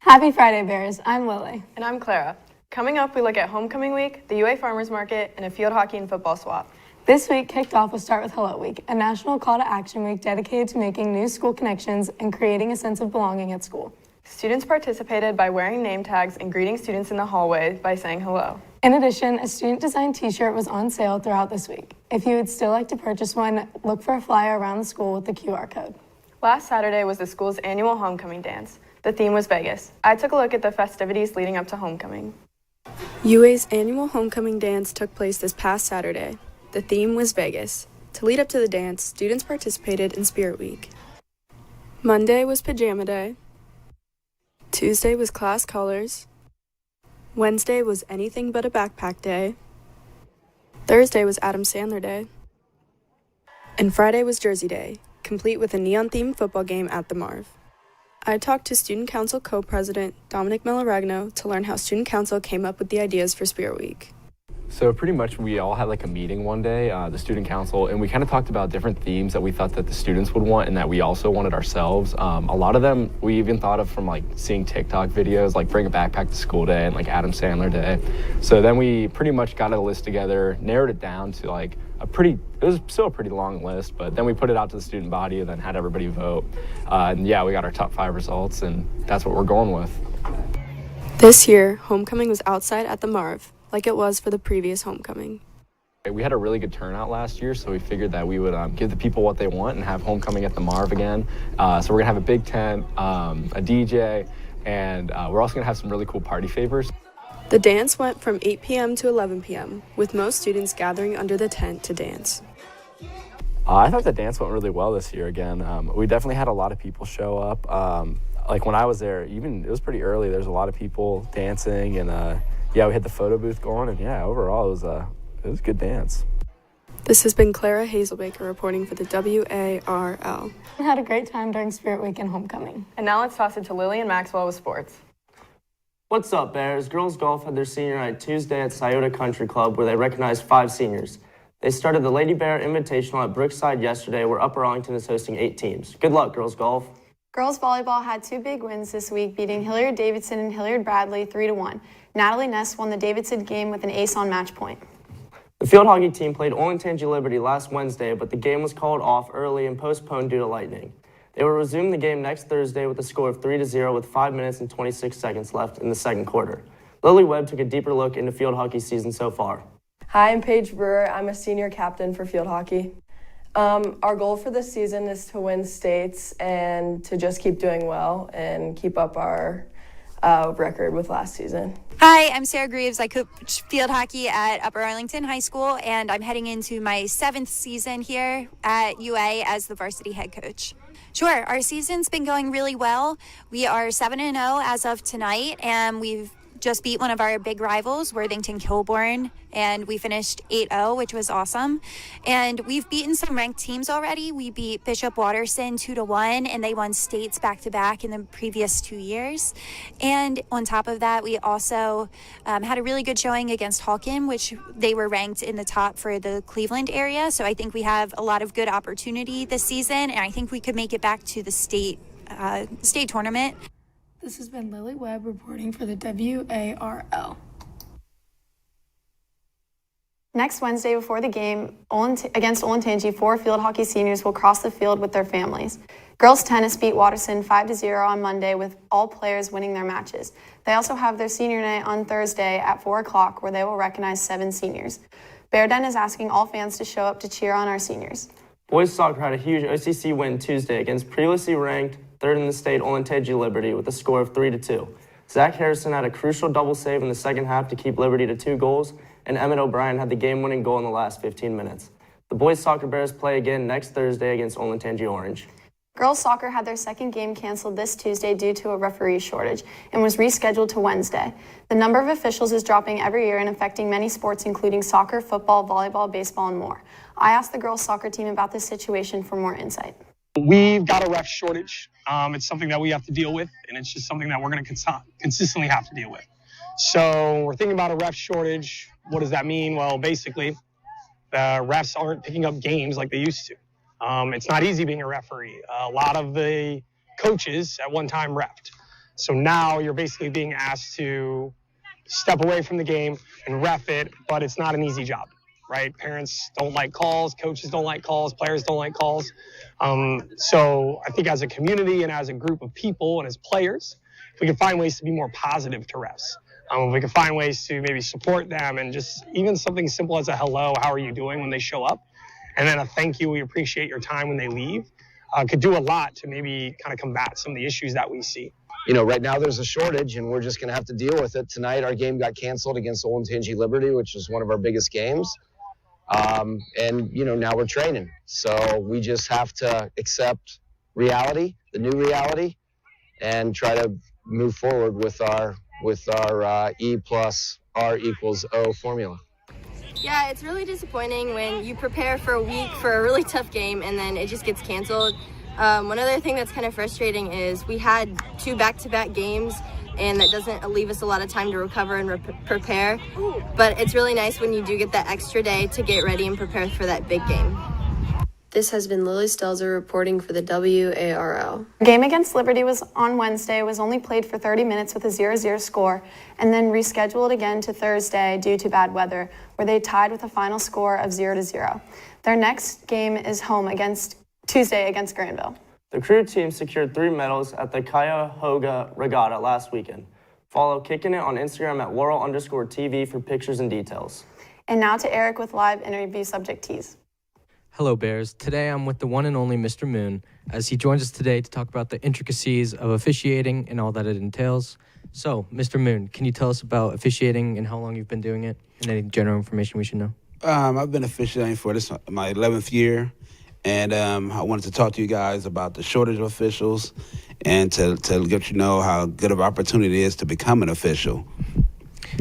Happy Friday, Bears. I'm Lily. And I'm Clara. Coming up, we look at Homecoming Week, the UA Farmers Market, and a field hockey and football swap. This week kicked off with Start with Hello Week, a national call to action week dedicated to making new school connections and creating a sense of belonging at school. Students participated by wearing name tags and greeting students in the hallway by saying hello. In addition, a student-designed t-shirt was on sale throughout this week. If you would still like to purchase one, look for a flyer around the school with the QR code. Last Saturday was the school's annual homecoming dance. The theme was Vegas. I took a look at the festivities leading up to homecoming. UA's annual homecoming dance took place this past Saturday. The theme was Vegas. To lead up to the dance, students participated in Spirit Week. Monday was Pajama Day. Tuesday was Class Colors. Wednesday was Anything But a Backpack Day. Thursday was Adam Sandler Day. And Friday was Jersey Day, complete with a neon-themed football game at the Marv. I talked to Student Council Co-President Dominic Meloragno to learn how Student Council came up with the ideas for Spirit Week. So pretty much we all had like a meeting one day, the student council, and we kind of talked about different themes that we thought that the students would want and that we also wanted ourselves. A lot of them we even thought of from like seeing TikTok videos, like Bring a Backpack to School Day and like Adam Sandler Day. So then we pretty much got a list together, narrowed it down to like it was still a pretty long list, but then we put it out to the student body and then had everybody vote. And yeah, we got our top 5 results and that's what we're going with. This year, homecoming was outside at the Marv, like it was for the previous homecoming. We had a really good turnout last year, so we figured that we would give the people what they want and have homecoming at the Marv again. So we're gonna have a big tent, a DJ, and we're also gonna have some really cool party favors. The dance went from 8 p.m. to 11 p.m., with most students gathering under the tent to dance. I thought the dance went really well this year again. We definitely had a lot of people show up. Like when I was there, even it was pretty early, there's a lot of people dancing and yeah, we had the photo booth going, and yeah, overall it was a good dance. This has been Clara Hazelbaker reporting for the WARL. We had a great time during Spirit Week and homecoming. And now let's toss it to Lily and Maxwell with sports. What's up, Bears? Girls golf had their senior night Tuesday at Scioto Country Club, where they recognized 5 seniors. They started the Lady Bear Invitational at Brookside yesterday, where Upper Arlington is hosting 8 teams. Good luck, girls golf. Girls volleyball had 2 big wins this week, beating Hilliard-Davidson and Hilliard-Bradley 3-1. Natalie Ness won the Davidson game with an ace on match point. The field hockey team played Olentangy Liberty last Wednesday, but the game was called off early and postponed due to lightning. They will resume the game next Thursday with a score of 3-0 with 5 minutes and 26 seconds left in the second quarter. Lily Webb took a deeper look into field hockey season so far. Hi, I'm Paige Brewer. I'm a senior captain for field hockey. Our goal for this season is to win states and to just keep doing well and keep up our record with last season. Hi, I'm Sarah Greaves. I coach field hockey at Upper Arlington High School, and I'm heading into my 7th season here at UA as the varsity head coach. Sure, our season's been going really well. We are 7-0 as of tonight, and we've just beat one of our big rivals, Worthington Kilbourne, and we finished 8-0, which was awesome. And we've beaten some ranked teams already. We beat Bishop Watterson 2-1, and they won states back-to-back in the previous 2 years. And on top of that, we also had a really good showing against Halkin, which they were ranked in the top for the Cleveland area. So I think we have a lot of good opportunity this season, and I think we could make it back to the state tournament. This has been Lily Webb reporting for the WARL. Next Wednesday before the game against Olentangy, 4 field hockey seniors will cross the field with their families. Girls tennis beat Watterson 5-0 on Monday, with all players winning their matches. They also have their senior night on Thursday at 4 o'clock, where they will recognize 7 seniors. Bear Den is asking all fans to show up to cheer on our seniors. Boys soccer had a huge OCC win Tuesday against previously ranked 3rd in the state Olentangy Liberty with a score of 3-2. Zach Harrison had a crucial double save in the second half to keep Liberty to 2 goals, and Emmett O'Brien had the game-winning goal in the last 15 minutes. The boys soccer Bears play again next Thursday against Olentangy Orange. Girls soccer had their second game canceled this Tuesday due to a referee shortage and was rescheduled to Wednesday. The number of officials is dropping every year and affecting many sports, including soccer, football, volleyball, baseball, and more. I asked the girls soccer team about this situation for more insight. We've got a ref shortage. It's something that we have to deal with, and it's just something that we're going to consistently have to deal with. So we're thinking about a ref shortage. What does that mean? Well, basically, the refs aren't picking up games like they used to. It's not easy being a referee. A lot of the coaches at one time refed. So now you're basically being asked to step away from the game and ref it, but it's not an easy job, right? Parents don't like calls, coaches don't like calls, players don't like calls. So I think as a community and as a group of people and as players, if we can find ways to be more positive to refs, if we can find ways to maybe support them and just even something simple as a hello, how are you doing when they show up? And then a thank you, we appreciate your time when they leave, could do a lot to maybe kind of combat some of the issues that we see. You know, right now there's a shortage and we're just going to have to deal with it. Tonight, our game got canceled against Olentangy Liberty, which is one of our biggest games. And, you know, now we're training. So we just have to accept reality, the new reality, and try to move forward with our E plus R equals O formula. Yeah, it's really disappointing when you prepare for a week for a really tough game and then it just gets canceled. One other thing that's kind of frustrating is we had 2 back-to-back games and that doesn't leave us a lot of time to recover and prepare. But it's really nice when you do get that extra day to get ready and prepare for that big game. This has been Lily Stelzer reporting for the WARL. The game against Liberty on Wednesday was only played for 30 minutes with a 0-0 score and then rescheduled again to Thursday due to bad weather, where they tied with a final score of 0-0. Their next game is home Tuesday against Granville. The crew team secured 3 medals at the Cuyahoga Regatta last weekend. Follow Kickin' It on Instagram at WARL_TV for pictures and details. And now to Eric with live interview subjectees. Hello, Bears. Today I'm with the one and only Mr. Moon, as he joins us today to talk about the intricacies of officiating and all that it entails. So, Mr. Moon, can you tell us about officiating and how long you've been doing it and any general information we should know? I've been officiating for my 11th year. And I wanted to talk to you guys about the shortage of officials and to let you know how good of an opportunity it is to become an official.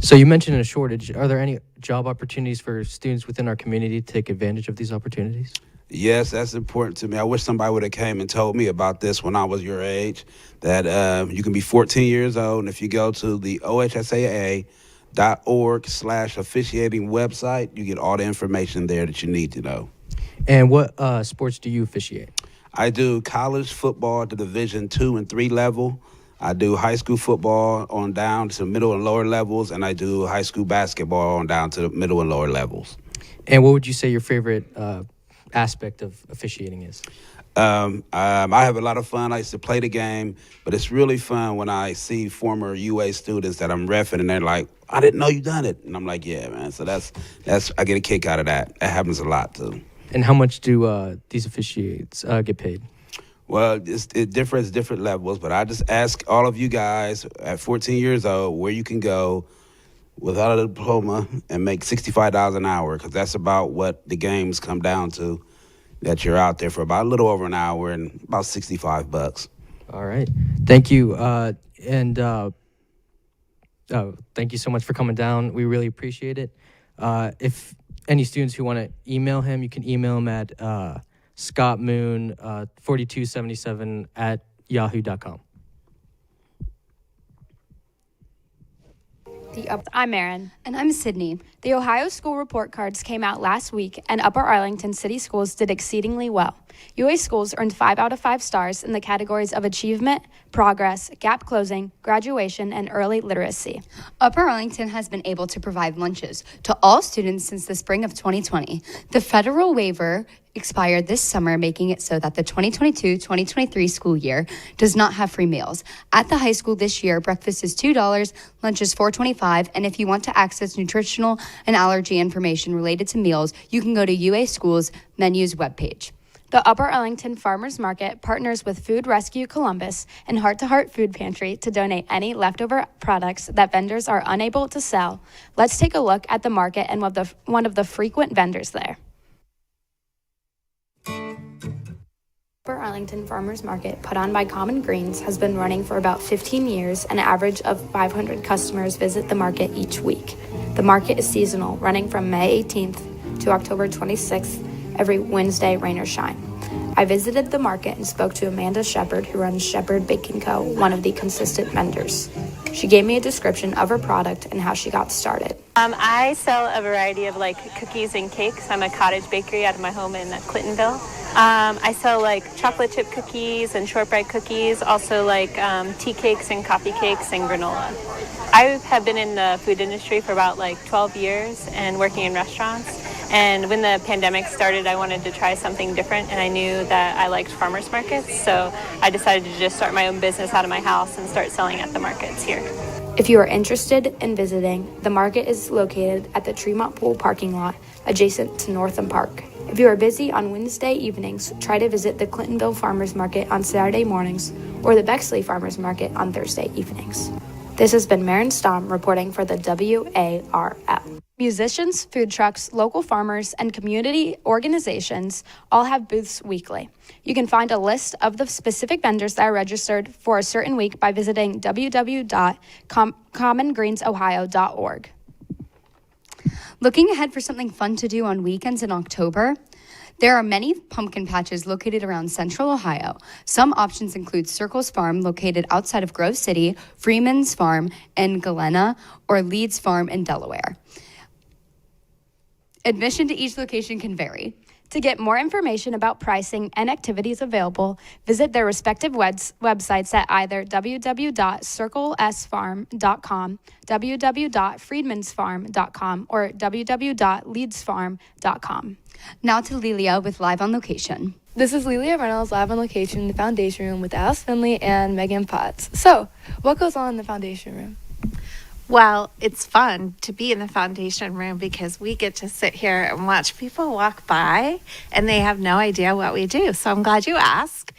So you mentioned a shortage. Are there any job opportunities for students within our community to take advantage of these opportunities? Yes, that's important to me. I wish somebody would have came and told me about this when I was your age, that you can be 14 years old, and if you go to the OHSAA.org/officiating website, you get all the information there that you need to know. And what sports do you officiate? I do college football at the Division II and III level. I do high school football on down to middle and lower levels, and I do high school basketball on down to the middle and lower levels. And what would you say your favorite aspect of officiating is? I have a lot of fun. I used to play the game, but it's really fun when I see former UA students that I'm reffing, and they're like, "I didn't know you done it," and I'm like, "Yeah, man." So that's I get a kick out of that. That happens a lot too. And how much do these officiates get paid? Well, it differs different levels, but I just ask all of you guys at 14 years old where you can go without a diploma and make $65 an hour, because that's about what the games come down to, that you're out there for about a little over an hour and about $65. All right. Thank you. Thank you so much for coming down. We really appreciate it. If any students who want to email him, you can email him at scottmoon4277@yahoo.com. I'm Erin. And I'm Sydney. The Ohio School Report Cards came out last week, and Upper Arlington City Schools did exceedingly well. UA schools earned 5 out of 5 stars in the categories of achievement, progress, gap closing, graduation, and early literacy. Upper Arlington has been able to provide lunches to all students since the spring of 2020. The federal waiver expired this summer, making it so that the 2022-2023 school year does not have free meals. At the high school this year, breakfast is $2, lunch is $4.25, and if you want to access nutritional and allergy information related to meals, you can go to UA Schools Menus webpage. The Upper Arlington Farmers Market partners with Food Rescue Columbus and Heart to Heart Food Pantry to donate any leftover products that vendors are unable to sell. Let's take a look at the market and one of the frequent vendors there. Upper Arlington Farmers Market, put on by Common Greens, has been running for about 15 years. An average of 500 customers visit the market each week. The market is seasonal, running from May 18th to October 26th, every Wednesday, rain or shine. I visited the market and spoke to Amanda Shepard, who runs Shepard Baking Co., one of the consistent vendors. She gave me a description of her product and how she got started. I sell a variety of cookies and cakes. I'm a cottage bakery out of my home in Clintonville. I sell chocolate chip cookies and shortbread cookies, also tea cakes and coffee cakes and granola. I have been in the food industry for about 12 years and working in restaurants. And when the pandemic started, I wanted to try something different, and I knew that I liked farmers markets, so I decided to just start my own business out of my house and start selling at the markets here. If you are interested in visiting, the market is located at the Tremont Pool parking lot adjacent to Northam Park. If you are busy on Wednesday evenings, try to visit the Clintonville Farmers Market on Saturday mornings or the Bexley Farmers Market on Thursday evenings. This has been Maren Stom reporting for the WARL. Musicians, food trucks, local farmers, and community organizations all have booths weekly. You can find a list of the specific vendors that are registered for a certain week by visiting www.commongreens.ohio.org. Looking ahead for something fun to do on weekends in October? There are many pumpkin patches located around central Ohio. Some options include Circles Farm, located outside of Grove City, Freeman's Farm in Galena, or Leeds Farm in Delaware. Admission to each location can vary. To get more information about pricing and activities available, visit their respective websites at either www.circlesfarm.com, www.freedmansfarm.com, or www.leadsfarm.com. Now to Lelia with Live on Location. This is Lelia Reynolds live on location in the Foundation Room with Alice Finley and Megan Potts. So, what goes on in the Foundation Room? Well, it's fun to be in the Foundation Room because we get to sit here and watch people walk by and they have no idea what we do. So I'm glad you asked.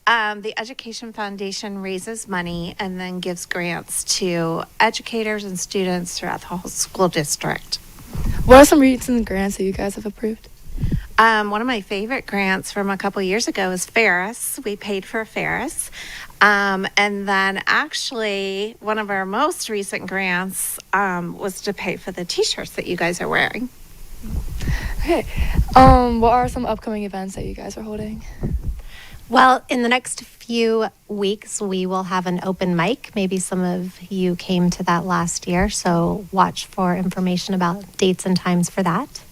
The Education Foundation raises money and then gives grants to educators and students throughout the whole school district. What are some recent grants that you guys have approved? One of my favorite grants from a couple years ago is Ferris. We paid for Ferris. And then actually one of our most recent grants was to pay for the t-shirts that you guys are wearing. Okay. What are some upcoming events that you guys are holding? Well, in the next few weeks, we will have an open mic. Maybe some of you came to that last year, so watch for information about dates and times for that.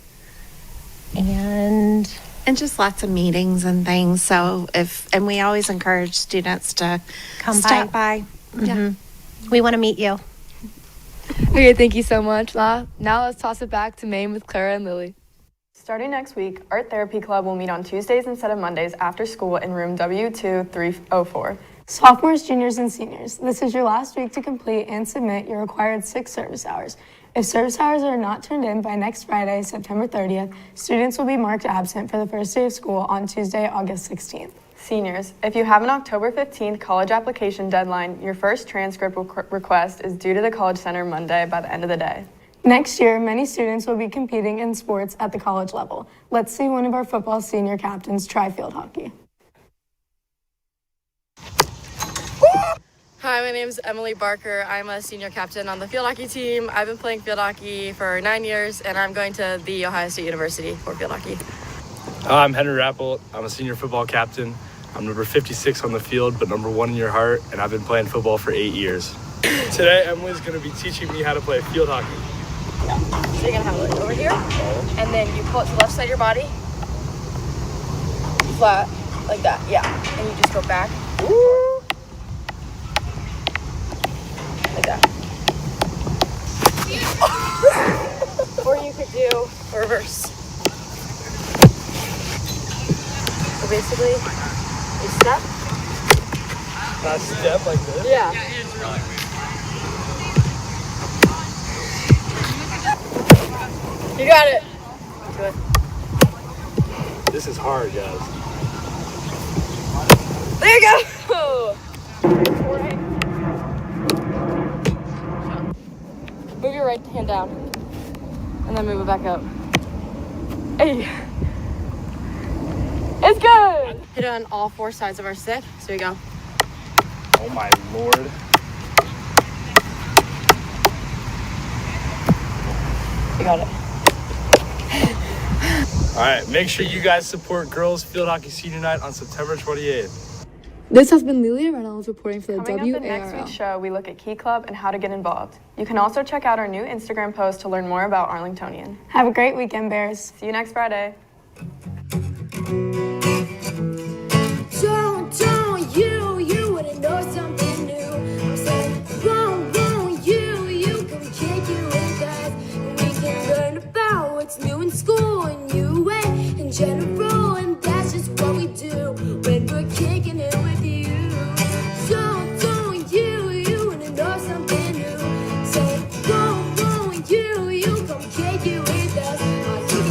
And just lots of meetings and things. So and we always encourage students to stop by. Mm-hmm. Yeah. We want to meet you. Okay, thank you so much. Now let's toss it back to Maine with Clara and Lily. Starting next week, Art Therapy Club will meet on Tuesdays instead of Mondays after school in room W2304. Sophomores, juniors, and seniors, this is your last week to complete and submit your required 6 service hours. If service hours are not turned in by next Friday, September 30th, students will be marked absent for the first day of school on Tuesday, August 16th. Seniors, if you have an October 15th college application deadline, your first transcript request is due to the College Center Monday by the end of the day. Next year, many students will be competing in sports at the college level. Let's see one of our football senior captains try field hockey. Hi, my name is Emily Barker. I'm a senior captain on the field hockey team. I've been playing field hockey for 9 years, and I'm going to the Ohio State University for field hockey. I'm Henry Rappelt. I'm a senior football captain. I'm number 56 on the field, but number 1 in your heart, and I've been playing football for 8 years. Today, Emily's going to be teaching me how to play field hockey. Yeah. So you're going to have it over here, and then you pull it to the left side of your body. Flat, like that, yeah. And you just go back. Woo! Like that. Or you could do reverse. So basically, you step. Not step like this? Yeah. You got it. Good. This is hard, guys. There you go. Move your right hand down, and then move it back up. Hey. It's good. Hit it on all 4 sides of our stick. So here we go. Oh my Lord. You got it. All right, make sure you guys support Girls Field Hockey Senior Night on September 28th. This has been Lilia Reynolds reporting for the Coming up in next week's show, we look at Key Club and how to get involved. You can also check out our new Instagram post to learn more about Arlingtonian. Have a great weekend, Bears. See you next Friday. Don't you wouldn't know something new. I'm saying, won't you come kick it with us. And we can learn about what's new in school and UA in general, and that's just what we do.